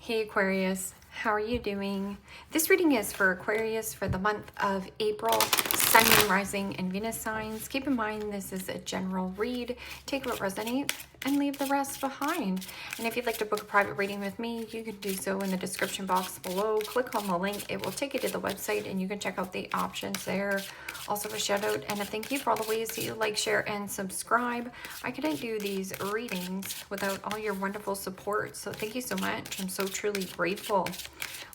Hey Aquarius, how are you doing? This reading is for Aquarius for the month of April, Sun, Moon, Rising, and Venus signs. Keep in mind this is a general read. Take what resonates and leave the rest behind. And if you'd like to book a private reading with me, you can do so in the description box below. Click on the link. It will take you to the website and you can check out the options there. Also a shout out and a thank you for all the ways that you like, share, and subscribe. I couldn't do these readings without all your wonderful support. So thank you so much. I'm so truly grateful.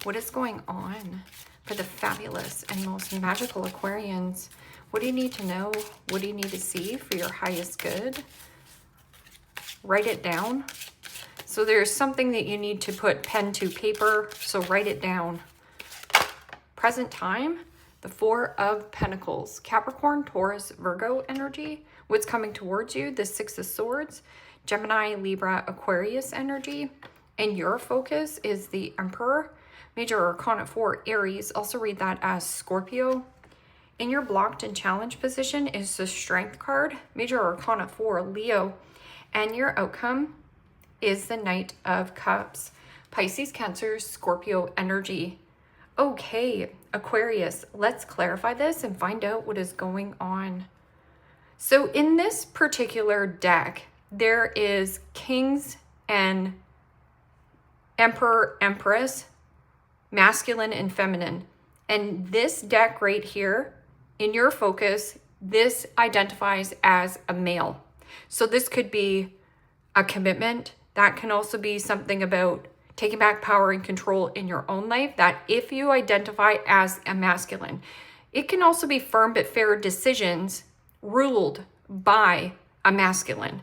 What is going on for the fabulous and most magical Aquarians? What do you need to know? What do you need to see for your highest good? Write it down. So there's something that you need to put pen to paper. So write it down. Present time, the Four of Pentacles, Capricorn, Taurus, Virgo energy. What's coming towards you? The Six of Swords, Gemini, Libra, Aquarius energy. And your focus is the Emperor, Major Arcana 4, Aries. Also read that as Scorpio. In your blocked and challenged position is the Strength card, Major Arcana 4, Leo. And your outcome is the Knight of Cups, Pisces, Cancer, Scorpio energy. Okay, Aquarius, let's clarify this and find out what is going on. So in this particular deck, there is Kings and Emperor, Empress, masculine and feminine. And this deck right here, in your focus, this identifies as a male. So this could be a commitment. That can also be something about taking back power and control in your own life, that if you identify as a masculine. It can also be firm but fair decisions ruled by a masculine.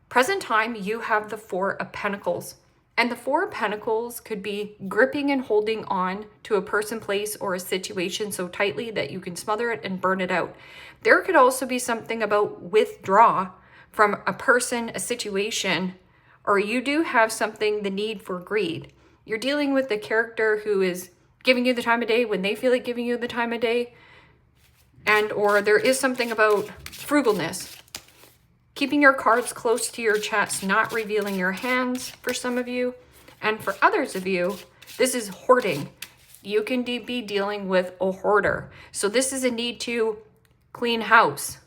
Present time, you have the Four of Pentacles. And the Four of Pentacles could be gripping and holding on to a person, place, or a situation so tightly that you can smother it and burn it out. There could also be something about withdraw from a person, a situation, or you do have something, the need for greed. You're dealing with the character who is giving you the time of day when they feel like giving you the time of day. And or there is something about frugalness. Keeping your cards close to your chest, not revealing your hands for some of you. And for others of you, this is hoarding. You can be dealing with a hoarder. So this is a need to clean house.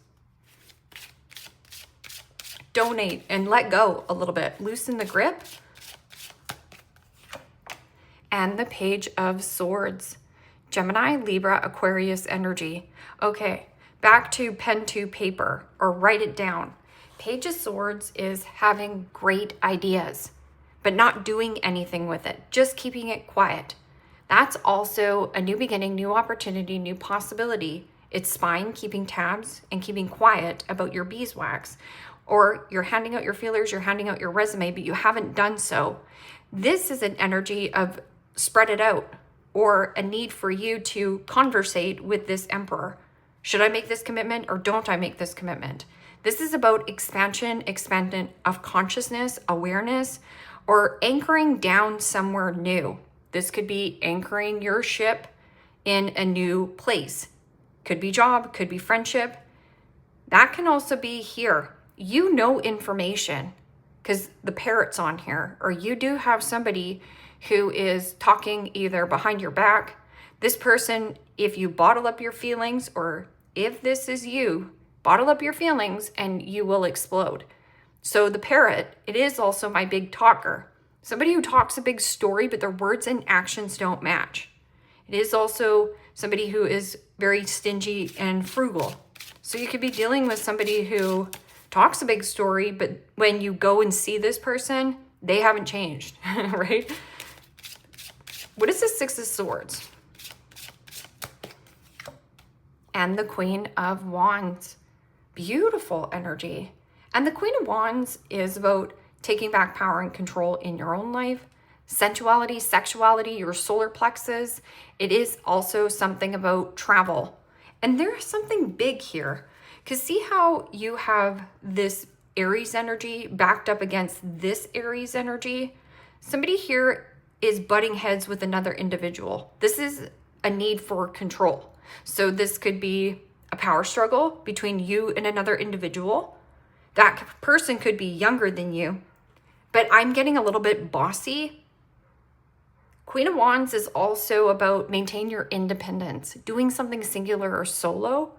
Donate and let go a little bit. Loosen the grip. And the Page of Swords. Gemini, Libra, Aquarius energy. Okay, back to pen to paper or write it down. Page of Swords is having great ideas, but not doing anything with it, just keeping it quiet. That's also a new beginning, new opportunity, new possibility. It's spying, keeping tabs, and keeping quiet about your beeswax. Or you're handing out your feelers, you're handing out your resume, but you haven't done so. This is an energy of spread it out, or a need for you to conversate with this Emperor. Should I make this commitment or don't I make this commitment? This is about expansion, expandant of consciousness, awareness, or anchoring down somewhere new. This could be anchoring your ship in a new place. Could be job, could be friendship. That can also be here. You know information because the parrot's on here, or you do have somebody who is talking either behind your back. This person, if you bottle up your feelings, or if this is you, bottle up your feelings and you will explode. So the parrot, it is also my big talker. Somebody who talks a big story, but their words and actions don't match. It is also somebody who is very stingy and frugal. So you could be dealing with somebody who talks a big story, but when you go and see this person, they haven't changed, right? What is the Six of Swords? And the Queen of Wands. Beautiful energy. And the Queen of Wands is about taking back power and control in your own life, sensuality, sexuality, your solar plexus. It is also something about travel. And there's something big here. Because see how you have this Aries energy backed up against this Aries energy? Somebody here is butting heads with another individual. This is a need for control. So this could be a power struggle between you and another individual. That person could be younger than you, but I'm getting a little bit bossy Queen of Wands is also about maintain your independence, doing something singular or solo,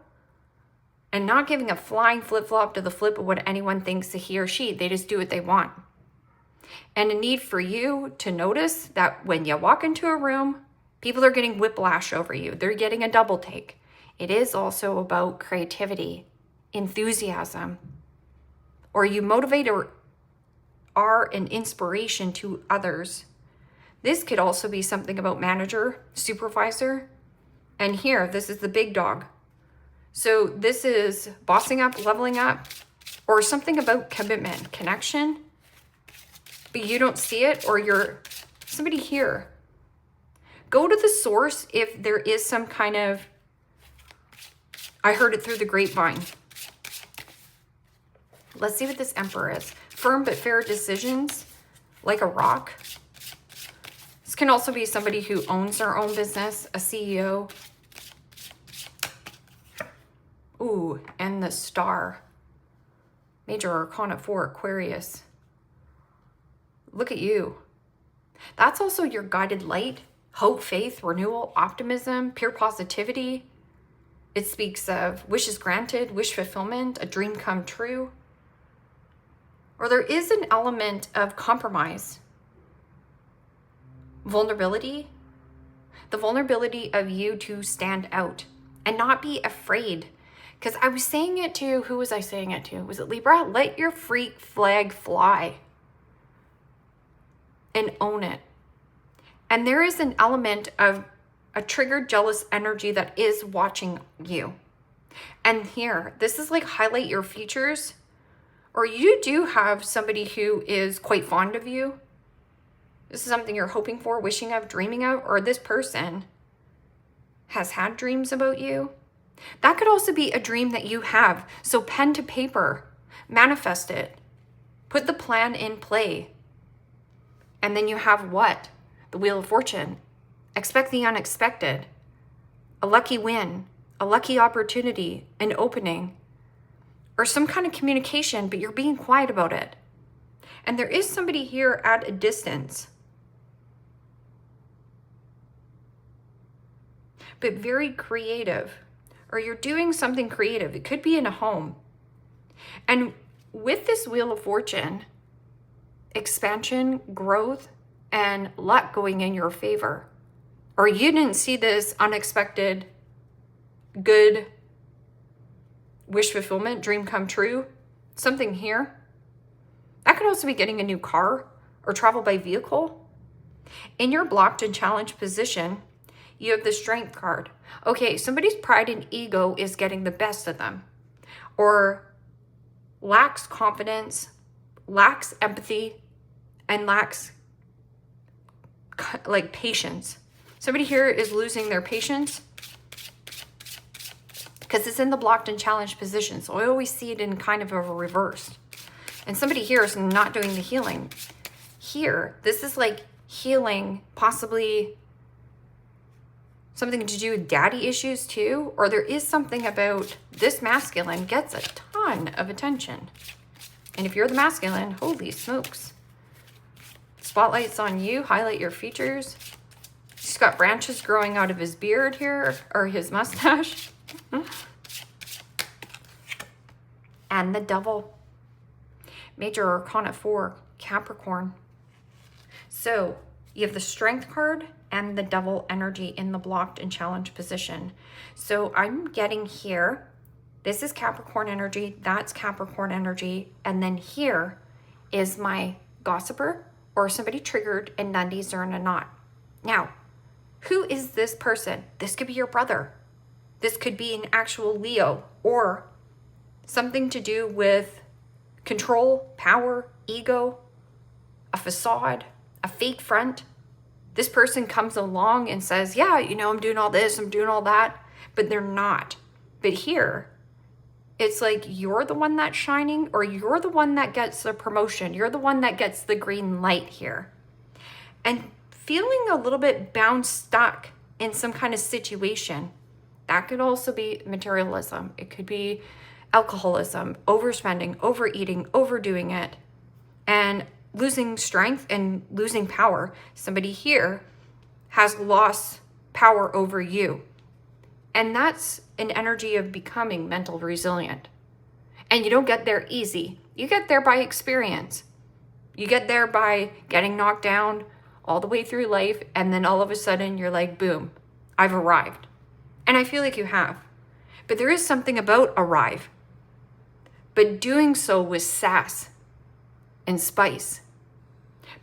and not giving a flying flip-flop to the flip of what anyone thinks that he or she. They just do what they want. And a need for you to notice that when you walk into a room, people are getting whiplash over you. They're getting a double take. It is also about creativity, enthusiasm, or you motivate or are an inspiration to others. This could also be something about manager, supervisor, and here, this is the big dog. So this is bossing up, leveling up, or something about commitment, connection, but you don't see it, or you're somebody here. Go to the source if there is some kind of, I heard it through the grapevine. Let's see what this Emperor is. Firm but fair decisions, like a rock. This can also be somebody who owns their own business, a CEO. Ooh, and the Star. Major Arcana 4, Aquarius. Look at you. That's also your guided light, hope, faith, renewal, optimism, pure positivity. It speaks of wishes granted, wish fulfillment, a dream come true. Or there is an element of compromise. Vulnerability. The vulnerability of you to stand out and not be afraid. Because I was saying it to, who was I saying it to? Was it Libra? Let your freak flag fly. And own it. And there is an element of a triggered, jealous energy that is watching you. And here, this is like highlight your features. Or you do have somebody who is quite fond of you. This is something you're hoping for, wishing of, dreaming of, or this person has had dreams about you. That could also be a dream that you have. So pen to paper, manifest it, put the plan in play. And then you have what? The Wheel of Fortune. Expect the unexpected, a lucky win, a lucky opportunity, an opening, or some kind of communication, but you're being quiet about it. And there is somebody here at a distance, but very creative, or you're doing something creative. It could be in a home. And with this Wheel of Fortune, expansion, growth, and luck going in your favor. Or you didn't see this unexpected, good wish fulfillment, dream come true, something here. That could also be getting a new car or travel by vehicle. In your blocked and challenged position, you have the Strength card. Okay, somebody's pride and ego is getting the best of them, or lacks confidence, lacks empathy, and lacks like patience. Somebody here is losing their patience because it's in the blocked and challenged position. So I always see it in kind of a reverse. And somebody here is not doing the healing. Here, this is like healing, possibly something to do with daddy issues too. Or there is something about this masculine gets a ton of attention. And if you're the masculine, holy smokes. Spotlight's on you, highlight your features. He's got branches growing out of his beard here, or his mustache. And the Devil. Major Arcana 4, Capricorn. So you have the Strength card and the Devil energy in the blocked and challenged position. So I'm getting here, this is Capricorn energy, that's Capricorn energy, and then here is my gossiper or somebody triggered and nundies are in a knot. Now, who is this person? This could be your brother. This could be an actual Leo, or something to do with control, power, ego, a facade, a fake front. This person comes along and says, yeah, you know, I'm doing all this, I'm doing all that, but they're not. But here, it's like you're the one that's shining, or you're the one that gets the promotion. You're the one that gets the green light here. And feeling a little bit bound, stuck in some kind of situation. That could also be materialism. It could be alcoholism, overspending, overeating, overdoing it, and losing strength and losing power. Somebody here has lost power over you. And that's an energy of becoming mental resilient. And you don't get there easy. You get there by experience. You get there by getting knocked down all the way through life, and then all of a sudden you're like, boom, I've arrived. And I feel like you have. But there is something about arrive. But doing so with sass and spice.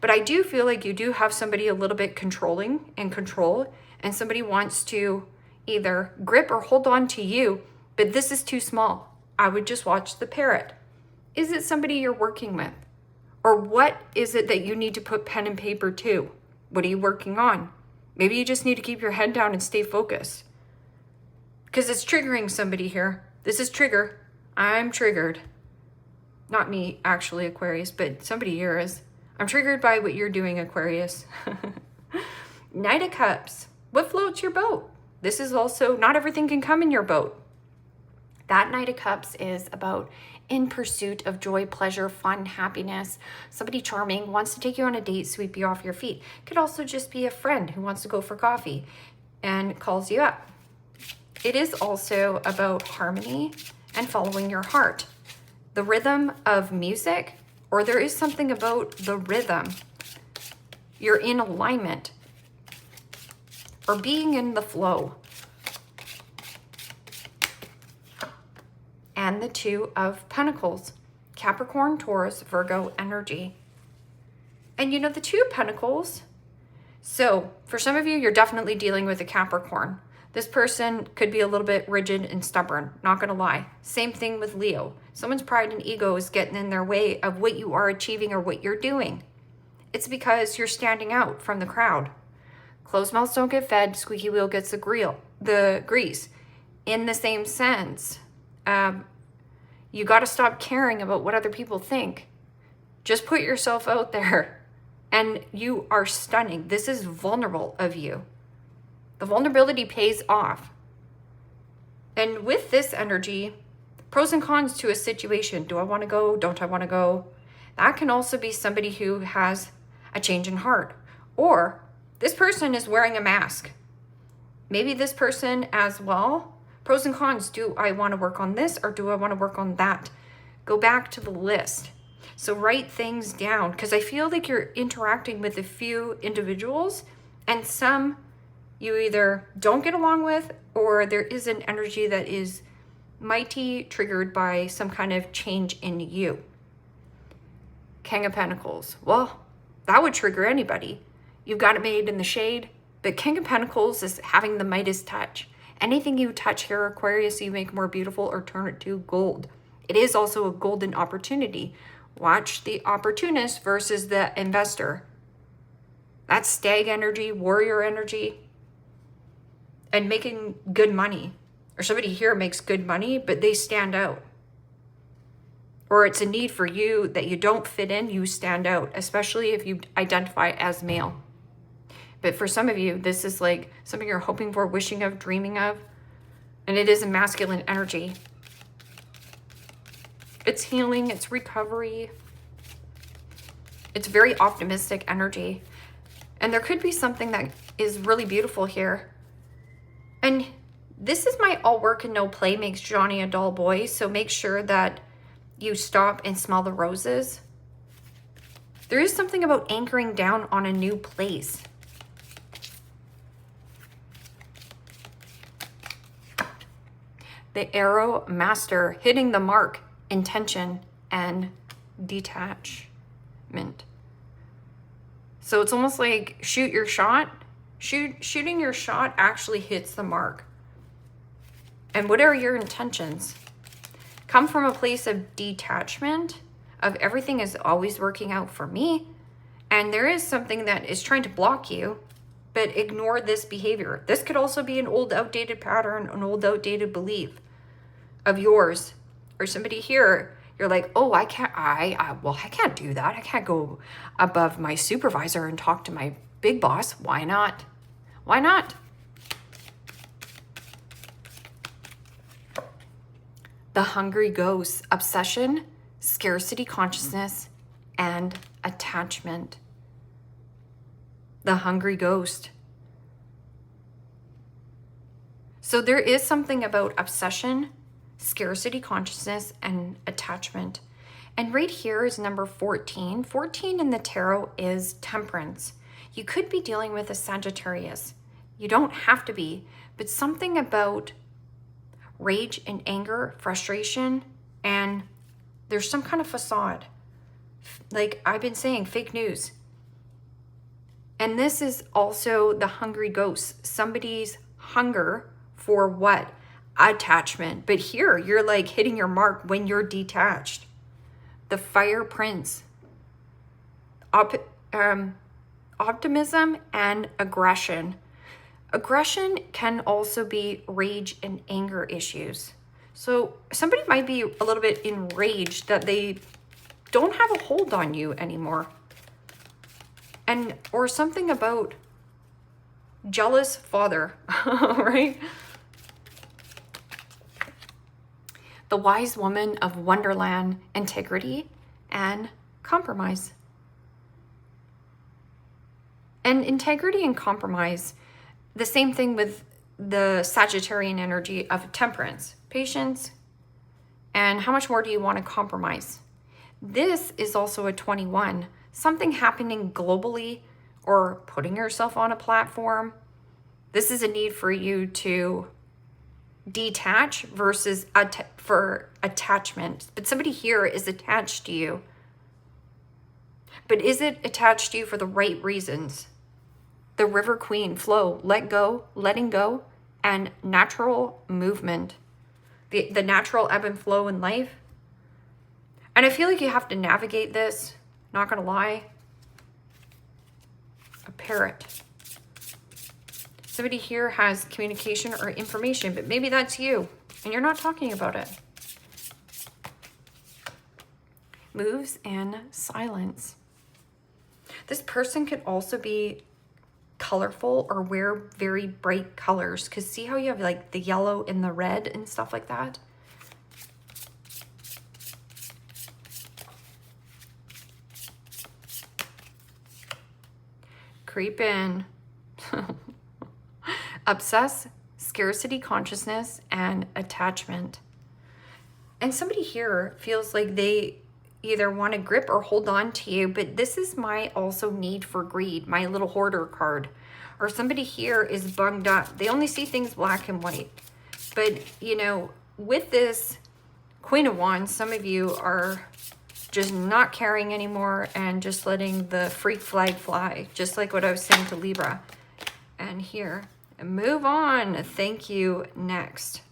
But I do feel like you do have somebody a little bit controlling and control, and somebody wants to either grip or hold on to you, but this is too small. I would just watch the parrot. Is it somebody you're working with? Or what is it that you need to put pen and paper to? What are you working on? Maybe you just need to keep your head down and stay focused. Because it's triggering somebody here. This is trigger. I'm triggered. Not me, actually, Aquarius, but somebody here is. I'm triggered by what you're doing, Aquarius. Knight of Cups. What floats your boat? This is also, not everything can come in your boat. That Knight of Cups is about in pursuit of joy, pleasure, fun, happiness. Somebody charming wants to take you on a date, sweep you off your feet. Could also just be a friend who wants to go for coffee and calls you up. It is also about harmony and following your heart. The rhythm of music, or there is something about the rhythm. You're in alignment or being in the flow. And the Two of Pentacles, Capricorn, Taurus, Virgo energy. And you know, the Two of Pentacles, so for some of you, you're definitely dealing with a Capricorn. This person could be a little bit rigid and stubborn, not gonna lie. Same thing with Leo. Someone's pride and ego is getting in their way of what you are achieving or what you're doing. It's because you're standing out from the crowd. Closed mouths don't get fed, squeaky wheel gets the grease. In the same sense, you got to stop caring about what other people think. Just put yourself out there, and you are stunning. This is vulnerable of you. The vulnerability pays off. And with this energy, pros and cons to a situation. Do I want to go? Don't I want to go? That can also be somebody who has a change in heart. Or this person is wearing a mask. Maybe this person as well. Pros and cons, do I want to work on this or do I want to work on that? Go back to the list. So write things down, because I feel like you're interacting with a few individuals, and some you either don't get along with, or there is an energy that is mighty triggered by some kind of change in you. King of Pentacles. Well, that would trigger anybody. You've got it made in the shade, but King of Pentacles is having the Midas touch. Anything you touch here, Aquarius, you make more beautiful or turn it to gold. It is also a golden opportunity. Watch the opportunist versus the investor. That's stag energy, warrior energy, and making good money. Or somebody here makes good money, but they stand out. Or it's a need for you that you don't fit in, you stand out, especially if you identify as male. But for some of you, this is like something you're hoping for, wishing of, dreaming of. And it is a masculine energy. It's healing, it's recovery. It's very optimistic energy. And there could be something that is really beautiful here. And this is my all work and no play makes Johnny a dull boy. So make sure that you stop and smell the roses. There is something about anchoring down on a new place. The Arrow Master, hitting the mark, intention, and detachment. So it's almost like shoot your shot. Shooting your shot actually hits the mark. And what are your intentions? Come from a place of detachment, of everything is always working out for me. And there is something that is trying to block you, but ignore this behavior. This could also be an old outdated pattern, an old outdated belief of yours. Or somebody here, you're like, oh, I can't do that. I can't go above my supervisor and talk to my big boss. Why not? Why not? The Hungry Ghost, obsession, scarcity consciousness, and attachment. The Hungry Ghost. So there is something about obsession, scarcity consciousness, and attachment. And right here is number 14. 14 in the tarot is temperance. You could be dealing with a Sagittarius. You don't have to be, but something about rage and anger, frustration, and there's some kind of facade. Like I've been saying, fake news. And this is also the hungry ghost. Somebody's hunger for what? Attachment. But here, you're like hitting your mark when you're detached. The Fire Prince. Optimism and aggression. Aggression can also be rage and anger issues. So somebody might be a little bit enraged that they don't have a hold on you anymore. And or something about jealous father, right? The Wise Woman of Wonderland, integrity and compromise. And integrity and compromise, the same thing with the Sagittarian energy of temperance, patience, and how much more do you want to compromise? This is also a 21, something happening globally or putting yourself on a platform. This is a need for you to detach versus for attachment. But somebody here is attached to you. But is it attached to you for the right reasons? The River Queen, flow, let go, letting go, and natural movement. The natural ebb and flow in life. And I feel like you have to navigate this, not gonna lie. A parrot. Somebody here has communication or information, but maybe that's you, and you're not talking about it. Moves and silence. This person could also be colorful or wear very bright colors, because see how you have like the yellow and the red and stuff like that? Creep in. Obsess, scarcity consciousness, and attachment. And somebody here feels like they either want to grip or hold on to you, but this is my also need for greed, my little hoarder card. Or somebody here is bunged up. They only see things black and white. But, you know, with this Queen of Wands, some of you are just not caring anymore and just letting the freak flag fly, just like what I was saying to Libra. And here, move on. Thank you. Next.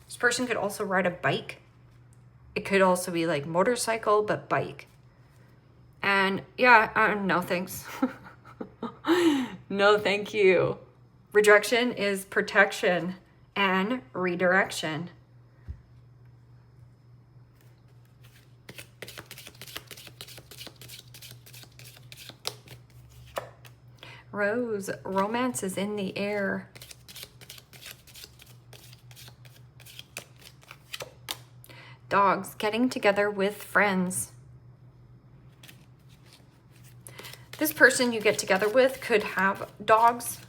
This person could also ride a bike. It could also be like motorcycle, but bike. And yeah, no thanks. No, thank you. Rejection is protection and redirection. Rose, romance is in the air. Dogs, getting together with friends. This person you get together with could have dogs,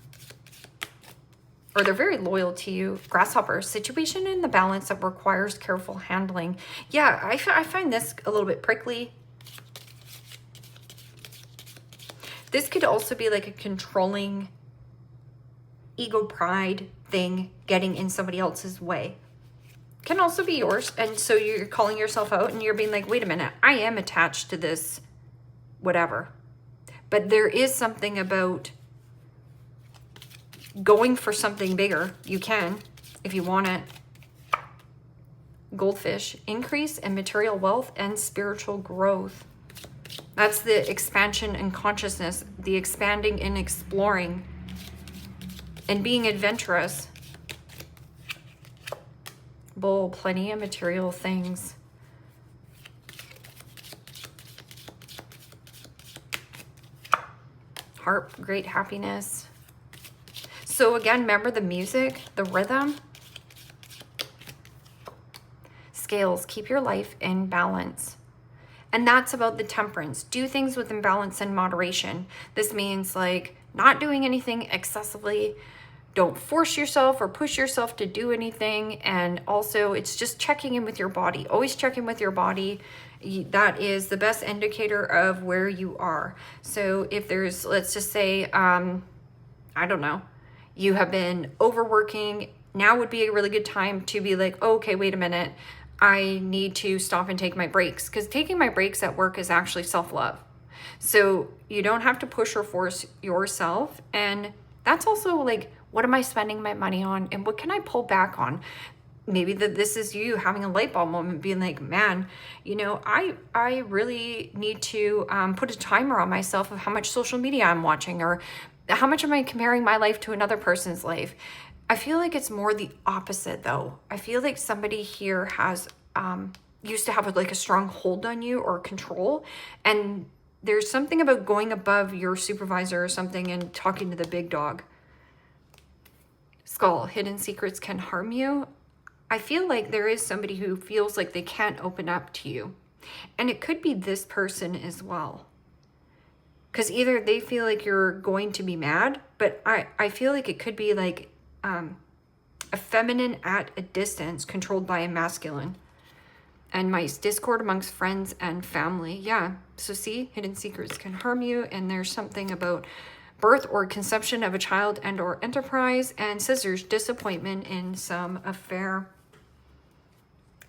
or they're very loyal to you. Grasshopper, situation in the balance that requires careful handling. Yeah, I find this a little bit prickly. This could also be like a controlling ego pride thing getting in somebody else's way. Can also be yours. And so you're calling yourself out and you're being like, wait a minute, I am attached to this whatever. But there is something about going for something bigger. You can, if you want it. Goldfish, increase in material wealth and spiritual growth. That's the expansion in consciousness, the expanding and exploring and being adventurous. Bull, plenty of material things. Harp, great happiness. So again, remember the music, the rhythm. Scales, keep your life in balance. And that's about the temperance. Do things with balance and moderation. This means like not doing anything excessively, don't force yourself or push yourself to do anything. And also it's just checking in with your body. Always check in with your body. That is the best indicator of where you are. So if there's, let's just say, I don't know, you have been overworking, now would be a really good time to be like, oh, okay, wait a minute. I need to stop and take my breaks, because taking my breaks at work is actually self-love. So you don't have to push or force yourself. And that's also like, what am I spending my money on and what can I pull back on? Maybe this is you having a light bulb moment, being like, man, you know, I really need to put a timer on myself of how much social media I'm watching, or how much am I comparing my life to another person's life. I feel like it's more the opposite though. I feel like somebody here has used to have like a strong hold on you or control, and there's something about going above your supervisor or something and talking to the big dog. Skull, hidden secrets can harm you. I feel like there is somebody who feels like they can't open up to you. And it could be this person as well. Because either they feel like you're going to be mad, but I feel like it could be like a feminine at a distance controlled by a masculine. And my discord amongst friends and family. Yeah, so see, hidden secrets can harm you. And there's something about birth or conception of a child and or enterprise. And scissors, disappointment in some affair.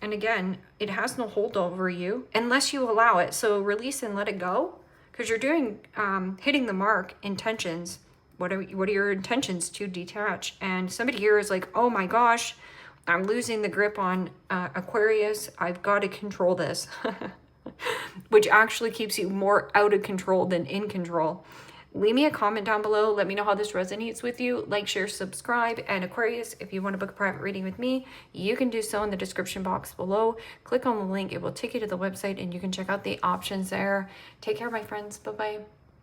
And again, it has no hold over you unless you allow it. So release and let it go, because you're doing hitting the mark intentions. What are your intentions to detach? And somebody here is like, oh my gosh, I'm losing the grip on Aquarius. I've got to control this, which actually keeps you more out of control than in control. Leave me a comment down below. Let me know how this resonates with you. Like, share, subscribe. And Aquarius, if you want to book a private reading with me, you can do so in the description box below. Click on the link. It will take you to the website and you can check out the options there. Take care, my friends. Bye-bye.